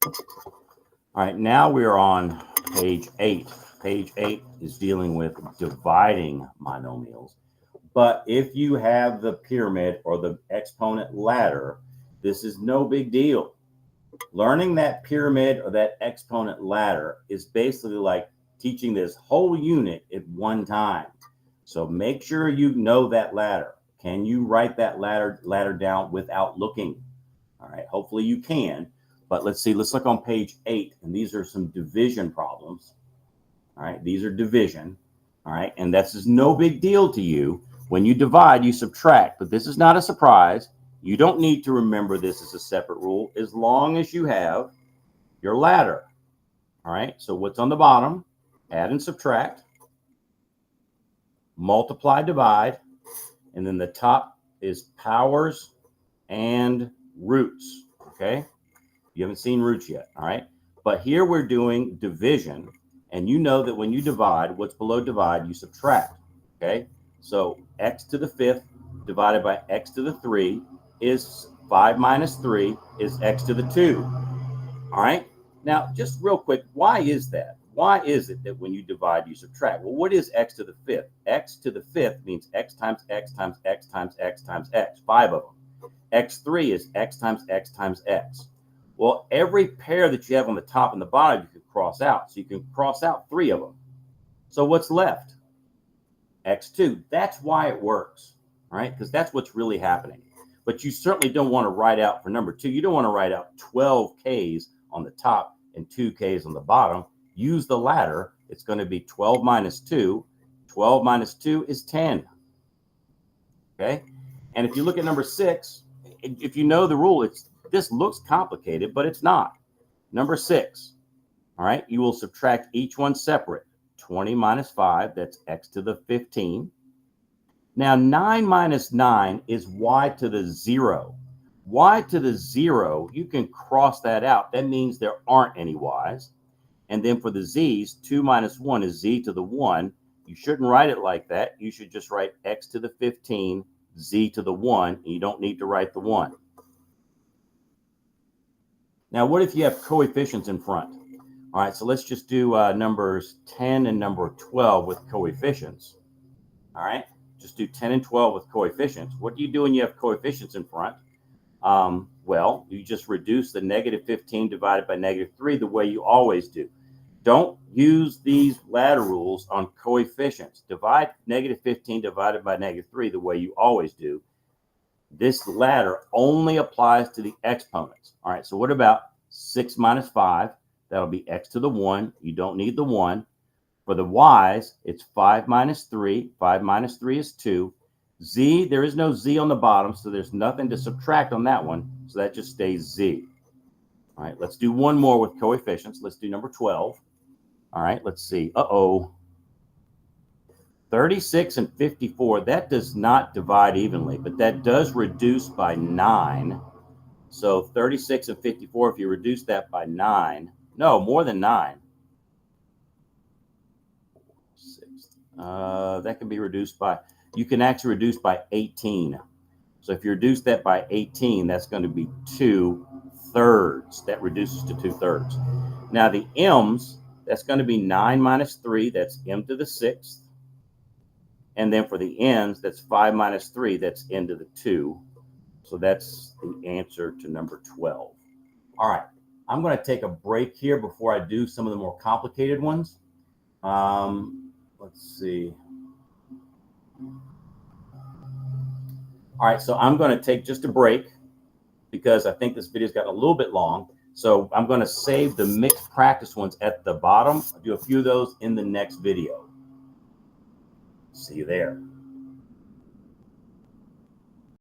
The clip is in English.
All right, now we're on page 8. Page 8 is dealing with dividing monomials. But if you have the pyramid or the exponent ladder, this is no big deal. Learning that pyramid or that exponent ladder is basically like teaching this whole unit at one time. So make sure you know that ladder. Can you write that ladder down without looking? All right, hopefully you can. But let's see, let's look on page 8, and these are some division problems. All right, these are division. All right, and this is no big deal to you. When you divide, you subtract, but this is not a surprise. You don't need to remember this as a separate rule as long as you have your ladder. All right, so what's on the bottom? Add and subtract, multiply, divide, and then the top is powers and roots. Okay, you haven't seen roots yet. All right, but here we're doing division, and you know that when you divide, what's below divide, you subtract. Okay, so x to the 5th divided by x to the 3 is 5 minus 3 is x to the 2. All right, now just real quick, why is that? Why is it that when you divide, you subtract? Well, what is x to the 5th? X to the 5th means x times x times x times x times x, 5 of them. X3 is x times x times x. Well, every pair that you have on the top and the bottom, you can cross out. So you can cross out 3 of them. So what's left? X2. That's why it works, all right? Because that's what's really happening. But you certainly don't want to write out for number 2. You don't want to write out 12 Ks on the top and 2 Ks on the bottom. Use the ladder. It's going to be 12 minus 2. 12 minus 2 is 10. Okay? And if you look at number 6, if you know the rule, this looks complicated, but it's not. Number 6, all right? You will subtract each one separate. 20 minus 5, that's x to the 15. Now, 9 minus 9 is y to the 0. Y to the 0, you can cross that out. That means there aren't any y's. And then for the z's, 2 minus 1 is z to the 1. You shouldn't write it like that. You should just write x to the 15, z to the 1, and you don't need to write the 1. Now, what if you have coefficients in front? All right, so let's just do numbers 10 and number 12 with coefficients. All right, just do 10 and 12 with coefficients. What do you do when you have coefficients in front? Well, you just reduce the negative 15 divided by negative 3 the way you always do. Don't use these ladder rules on coefficients. Divide negative 15 divided by negative 3 the way you always do. This ladder only applies to the exponents. All right, so what about 6 minus 5? That'll be x to the 1. You don't need the 1. For the y's, it's 5 minus 3. 5 minus 3 is 2. Z, there is no z on the bottom, so there's nothing to subtract on that one. So that just stays z. All right, let's do one more with coefficients. Let's do number 12. All right, let's see. 36 and 54, that does not divide evenly, but that does reduce by 9. So 36 and 54, if you reduce that by 9, no, more than 9. That can be reduced by, you can actually reduce by 18. So if you reduce that by 18, that's going to be 2/3. That reduces to 2/3. Now the m's, that's going to be 9 minus 3. That's m to the 6th. And then for the n's, that's 5 minus 3. That's n to the 2. So that's the answer to number 12. All right. I'm going to take a break here before I do some of the more complicated ones. Let's see. All right, so I'm going to take just a break because I think this video's gotten a little bit long. So I'm going to save the mixed practice ones at the bottom. I'll do a few of those in the next video. See you there.